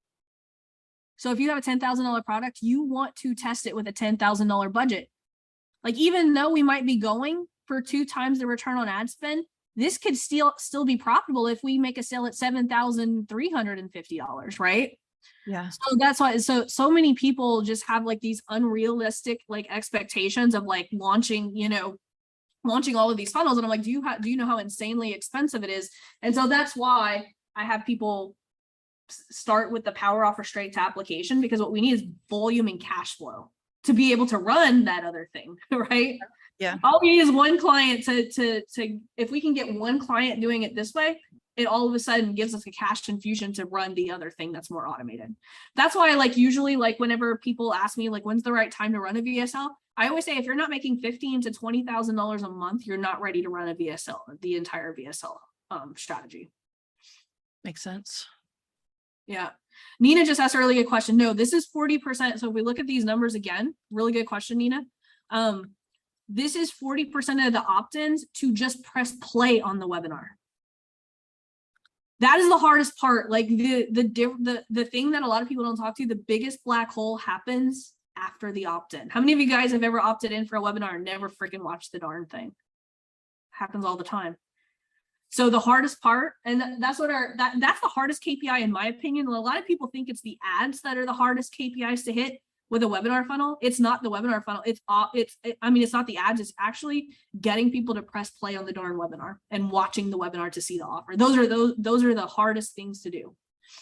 So if you have a $10,000 product, you want to test it with a $10,000 budget. Like, even though we might be going for 2 times the return on ad spend, this could still be profitable if we make a sale at $7,350, right? Yeah. So that's why so many people just have like these unrealistic like expectations of like launching all of these funnels. And I'm like, do you know how insanely expensive it is? And so that's why I have people start with the power offer straight to application, because what we need is volume and cash flow to be able to run that other thing, right? Yeah. All we need is one client to if we can get one client doing it this way, it all of a sudden gives us a cash infusion to run the other thing that's more automated. That's why, like, usually, like, whenever people ask me, like, when's the right time to run a VSL, I always say, if you're not making $15,000 to $20,000 a month, you're not ready to run a VSL, the entire VSL strategy. Makes sense. Yeah. Nina just asked earlier a question. No, this is 40%. So if we look at these numbers again, really good question, Nina. This is 40% of the opt-ins to just press play on the webinar. That is the hardest part. Like the thing that a lot of people don't talk to, the biggest black hole happens after the opt-in. How many of you guys have ever opted in for a webinar and never freaking watched the darn thing? Happens all the time. So the hardest part, and that's what that's the hardest KPI in my opinion. A lot of people think it's the ads that are the hardest KPIs to hit with a webinar funnel. It's not the webinar funnel. It's not the ads. It's actually getting people to press play on the darn webinar and watching the webinar to see the offer. Those are the hardest things to do.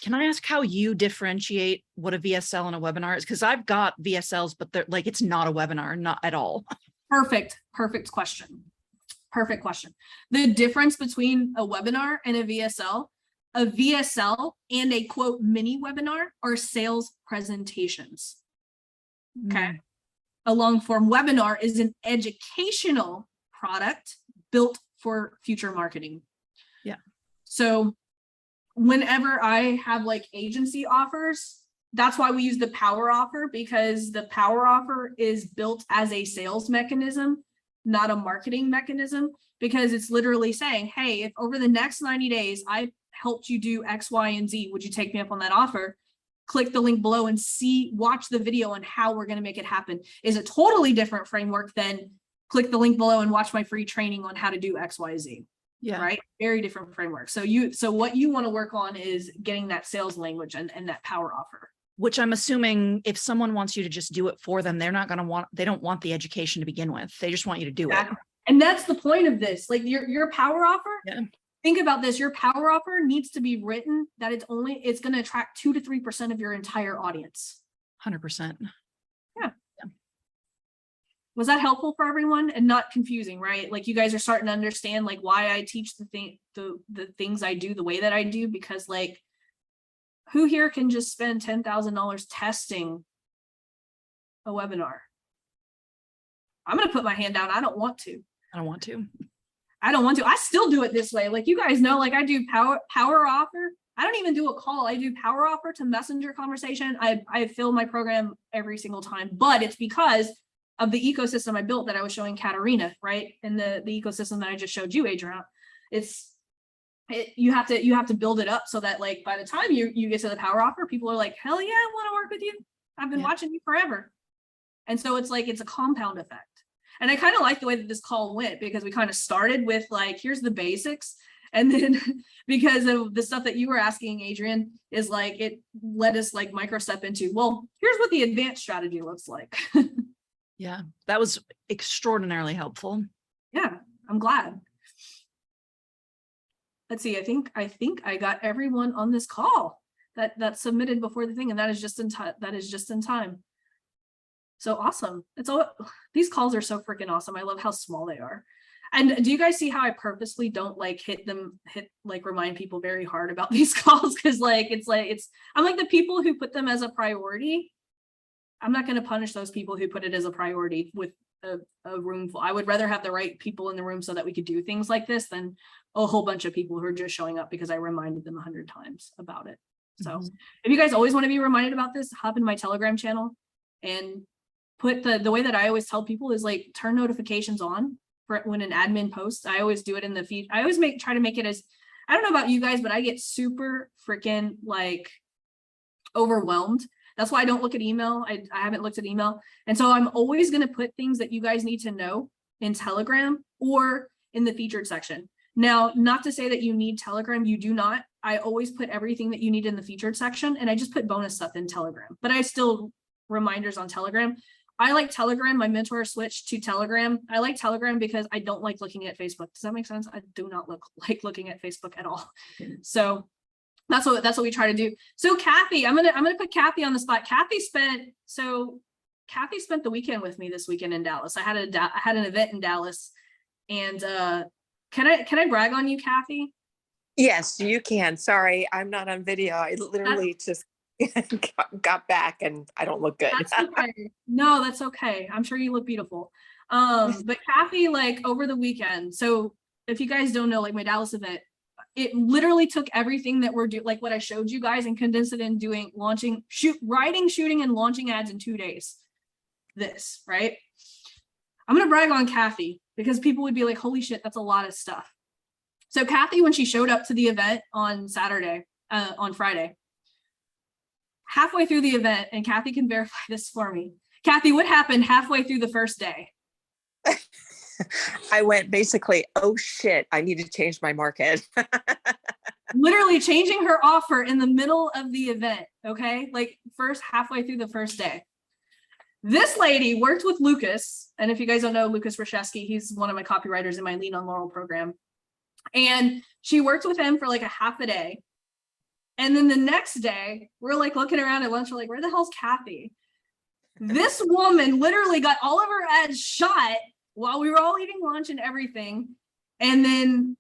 Can I ask how you differentiate what a VSL and a webinar is? Because I've got VSLs, but they're like, it's not a webinar, not at all. Perfect question. Perfect question. The difference between a webinar and a VSL and a quote mini webinar are sales presentations. Okay. A long form webinar is an educational product built for future marketing. Yeah. So whenever I have like agency offers, that's why we use the power offer, because the power offer is built as a sales mechanism, not a marketing mechanism, because it's literally saying, hey, if over the next 90 days, I helped you do X, Y, and Z, would you take me up on that offer? Click the link below and watch the video on how we're going to make it happen. Is a totally different framework than click the link below and watch my free training on how to do X, Y, Z. Yeah. Right. Very different framework. So what you want to work on is getting that sales language and that power offer. Which I'm assuming if someone wants you to just do it for them, they don't want the education to begin with. They just want you to do it. And that's the point of this. Like your power offer. Yeah. Think about this. Your power offer needs to be written that it's going to attract 2 to 3% of your entire audience. 100%. Yeah. Was that helpful for everyone and not confusing, right? Like you guys are starting to understand like why I teach the things I do the way that I do, because like who here can just spend $10,000 testing a webinar? I'm going to put my hand down. I don't want to. I still do it this way. Like you guys know, like I do power offer. I don't even do a call. I do power offer to messenger conversation. I fill my program every single time, but it's because of the ecosystem I built that I was showing Katarina, right? And the ecosystem that I just showed you, Adrian. You have to build it up so that like by the time you get to the power offer, people are like, hell yeah, I want to work with you. I've been watching you forever. And so it's like, it's a compound effect. And I kind of like the way that this call went, because we kind of started with like, here's the basics. And then because of the stuff that you were asking, Adrian, is like, it let us like micro step into, well, here's what the advanced strategy looks like. Yeah, that was extraordinarily helpful. Yeah, I'm glad. Let's see, I think I got everyone on this call that submitted before the thing, and that is just in time. That is just in time. So awesome. These calls are so freaking awesome. I love how small they are. And do you guys see how I purposely don't like remind people very hard about these calls? Because I'm like the people who put them as a priority. I'm not going to punish those people who put it as a priority with a room full. I would rather have the right people in the room so that we could do things like this than a whole bunch of people who are just showing up because I reminded them 100 times about it. So if you guys always want to be reminded about this, hop in my Telegram channel and put the way that I always tell people is like turn notifications on for when an admin posts. I always do it in the feed. I always try to make it as, I don't know about you guys, but I get super freaking like overwhelmed. That's why I don't look at email. I haven't looked at email. And so I'm always going to put things that you guys need to know in Telegram or in the featured section. Now, not to say that you need Telegram, you do not. I always put everything that you need in the featured section, and I just put bonus stuff in Telegram, but I still reminders on Telegram. I like Telegram. My mentor switched to Telegram. I like Telegram because I don't like looking at Facebook. Does that make sense? I do not like looking at Facebook at all. So that's what we try to do. So Kathy, I'm gonna put Kathy on the spot. Kathy spent the weekend with me this weekend in Dallas. I had an event in Dallas, and can I brag on you, Kathy? Yes, you can. Sorry, I'm not on video. I literally just got back and I don't look good. That's okay. No, that's okay. I'm sure you look beautiful. But Kathy, like over the weekend, so if you guys don't know, like my Dallas event, it literally took everything that we're doing, like what I showed you guys, and condensed it in writing, shooting, and launching ads in 2 days. This, right? I'm gonna brag on Kathy because people would be like, holy shit, that's a lot of stuff. So Kathy, when she showed up to the event on Friday, halfway through the event, and Kathy can verify this for me. Kathy, what happened halfway through the first day? I went basically, oh shit, I need to change my market. Literally changing her offer in the middle of the event, okay? Like halfway through the first day. This lady worked with Lucas, and if you guys don't know Lucas Rashevsky, he's one of my copywriters in my Lean on Laurel program. And she worked with him for like a half a day. And then the next day, we're like looking around at lunch, we're like, where the hell's Kathy? This woman literally got all of her ads shot while we were all eating lunch and everything. And then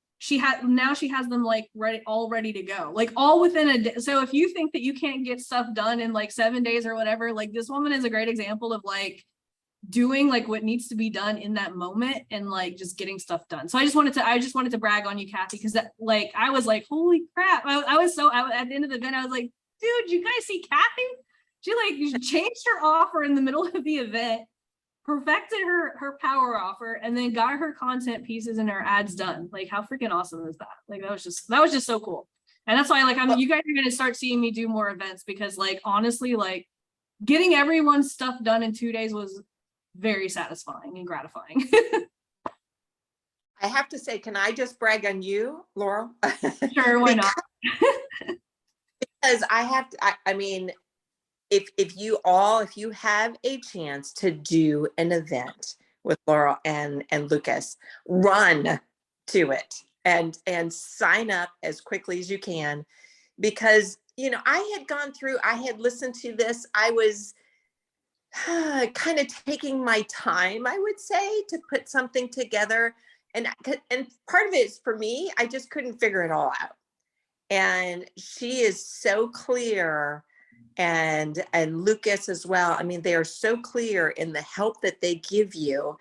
now she has them like ready to go, like all within a day. So if you think that you can't get stuff done in like 7 days or whatever, like this woman is a great example of like doing like what needs to be done in that moment and like just getting stuff done. So I just wanted to brag on you, Kathy, because that like I was like, holy crap. I was at the end of the event, I was like, dude, you guys see Kathy? She like changed her offer in the middle of the event, perfected her power offer, and then got her content pieces and her ads done. Like how freaking awesome is that? Like that was just so cool. And that's why like you guys are gonna start seeing me do more events, because like honestly, like getting everyone's stuff done in 2 days was very satisfying and gratifying. I have to say, can I just brag on you, Laurel? Sure, why not? Because I mean, if you have a chance to do an event with Laurel and Lucas, run to it and sign up as quickly as you can, because I had listened to this. I was kind of taking my time, I would say, to put something together, and part of it is for me, I just couldn't figure it all out. And she is so clear, and Lucas as well. I mean, they are so clear in the help that they give you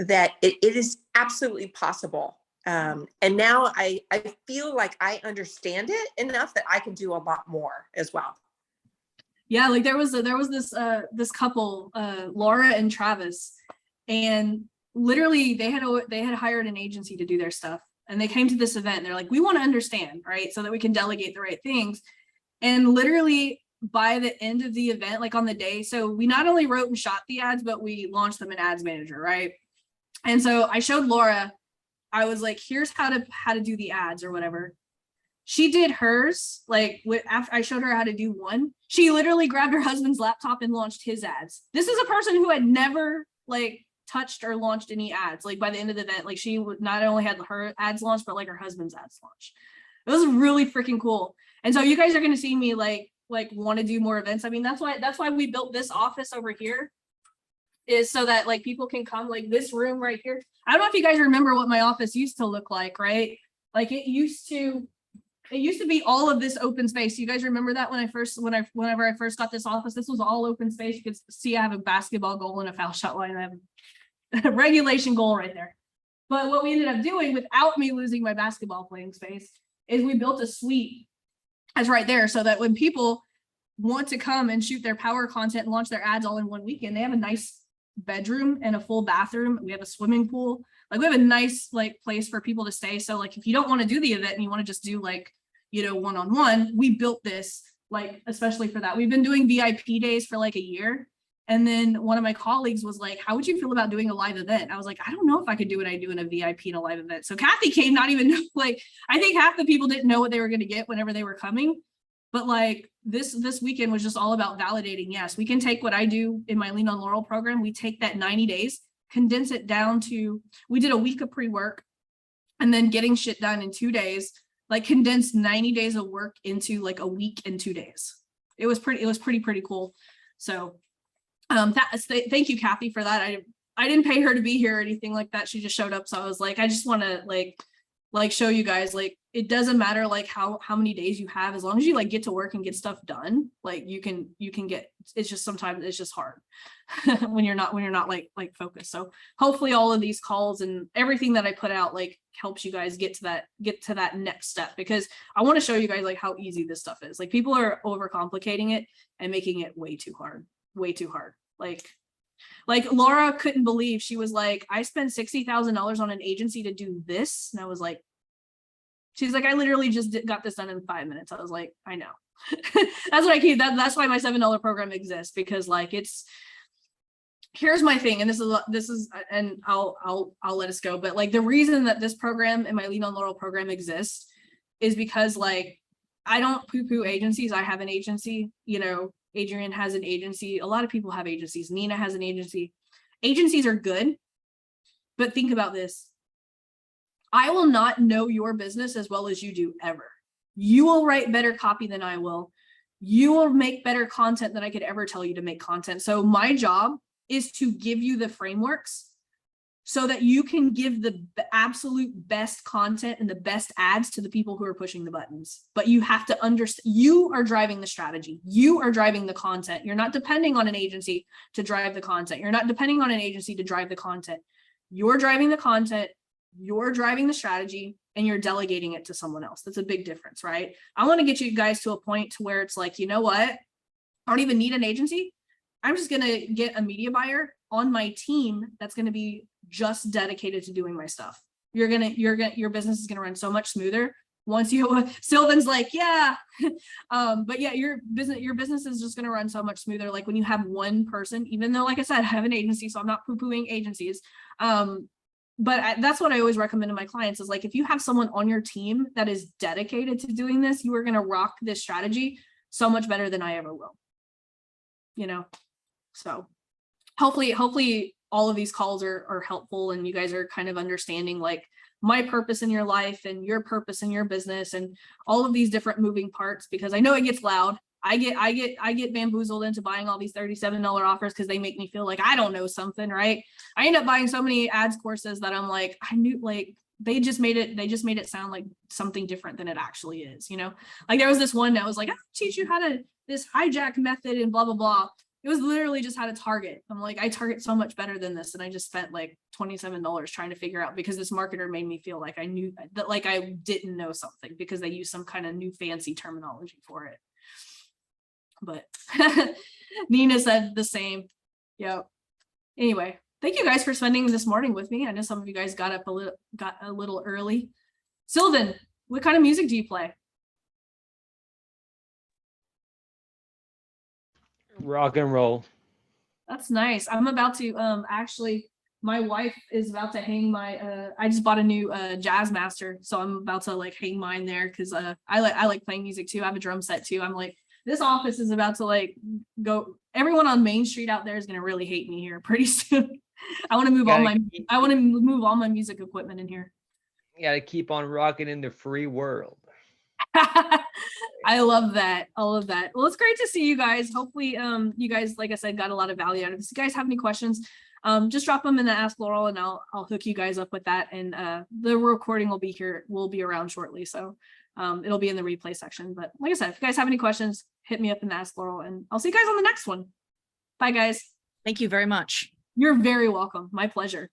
that it is absolutely possible And now I feel like I understand it enough that I can do a lot more as well. Yeah, like there was this couple, Laura and Travis, and literally they had hired an agency to do their stuff, and they came to this event and they're like, we want to understand, right, so that we can delegate the right things. And literally by the end of the event, like on the day, so we not only wrote and shot the ads, but we launched them in Ads Manager, right? And so I showed Laura, I was like, here's how to do the ads or whatever. She did hers, like after I showed her how to do one, she literally grabbed her husband's laptop and launched his ads. This is a person who had never like touched or launched any ads. Like by the end of the event, like she would not only had her ads launched, but like her husband's ads launched. It was really freaking cool. And so you guys are going to see me like want to do more events. I mean, that's why we built this office over here, is so that like people can come, like this room right here. I don't know if you guys remember what my office used to look like, right? Like it used to be all of this open space. You guys remember that whenever I first got this office, this was all open space. You could see I have a basketball goal and a foul shot line. I have a regulation goal right there. But what we ended up doing without me losing my basketball playing space is we built a suite as right there, so that when people want to come and shoot their power content and launch their ads all in one weekend, they have a nice bedroom and a full bathroom. We have a swimming pool. Like we have a nice like place for people to stay. So like if you don't want to do the event and you want to just do like, you know, one-on-one, we built this like especially for that. We've been doing VIP days for like a year. And then one of my colleagues was like, how would you feel about doing a live event? I was like, I don't know if I could do what I do in a VIP in a live event. So Kathy came, not even like, I think half the people didn't know what they were going to get whenever they were coming. But like this weekend was just all about validating. Yes, we can take what I do in my Lean on Laurel program. We take that 90 days, condense it down to, we did a week of pre-work and then getting shit done in 2 days, like condensed 90 days of work into like a week and 2 days. It was pretty cool. So thank you, Kathy, for that. I didn't pay her to be here or anything like that. She just showed up. So I was like, I just want to like show you guys, like, it doesn't matter like how many days you have, as long as you like get to work and get stuff done, like you can get, it's just sometimes it's just hard when you're not like focused. So hopefully all of these calls and everything that I put out like helps you guys get to that next step, because I want to show you guys like how easy this stuff is. Like people are overcomplicating it and making it way too hard. Like Laura couldn't believe, she was like, I spent $60,000 on an agency to do this. And I was like, she's like, I literally just got this done in 5 minutes. I was like, I know. That's what I keep. That's why my $7 program exists, because like here's my thing. And this is, and I'll let us go. But like the reason that this program and my Lean on Laurel program exists is because like, I don't poo-poo agencies. I have an agency, you know, Adrian has an agency. A lot of people have agencies. Nina has an agency. Agencies are good, but think about this. I will not know your business as well as you do ever. You will write better copy than I will. You will make better content than I could ever tell you to make content. So my job is to give you the frameworks so that you can give the absolute best content and the best ads to the people who are pushing the buttons. But you have to understand, you are driving the strategy. You are driving the content. You're not depending on an agency to drive the content. You're not depending on an agency to drive the content. You're driving the content, you're driving the strategy, and you're delegating it to someone else. That's a big difference, right? I want to get you guys to a point to where it's like, you know what? I don't even need an agency. I'm just going to get a media buyer on my team that's going to be just dedicated to doing my stuff. Your business is going to run so much smoother once you, Sylvan's like, yeah. But yeah, your business is just going to run so much smoother. Like when you have one person, even though, like I said, I have an agency, so I'm not poo-pooing agencies. But that's what I always recommend to my clients is like, if you have someone on your team that is dedicated to doing this, you are going to rock this strategy so much better than I ever will, you know? So hopefully all of these calls are helpful, and you guys are kind of understanding like my purpose in your life and your purpose in your business and all of these different moving parts, because I know it gets loud. I get bamboozled into buying all these $37 offers because they make me feel like I don't know something, right? I end up buying so many ads courses that I'm like, I knew, like they just made it sound like something different than it actually is, you know? Like there was this one that was like, I'll teach you how to this hijack method and blah blah blah. It was literally just how to target. I'm like, I target so much better than this. And I just spent like $27 trying to figure out, because this marketer made me feel like I knew that, like I didn't know something because they use some kind of new fancy terminology for it. But Nina said the same. Yep. Anyway, thank you guys for spending this morning with me. I know some of you guys got up a little early. Sylvan, what kind of music do you play? Rock and roll. That's nice. I'm about to actually, my wife is about to hang my I just bought a new jazz master, so I'm about to like hang mine there because I like playing music too. I have a drum set too. I'm like, this office is about to like go, everyone on Main Street out there is gonna really hate me here pretty soon. I want to move all my music equipment in here. You gotta keep on rocking in the free world. I love that. I love that. Well, it's great to see you guys. Hopefully, you guys, like I said, got a lot of value out of this. If you guys have any questions, just drop them in the Ask Laurel and I'll hook you guys up with that. And the recording will be around shortly. So it'll be in the replay section. But like I said, if you guys have any questions, hit me up in the Ask Laurel and I'll see you guys on the next one. Bye, guys. Thank you very much. You're very welcome. My pleasure.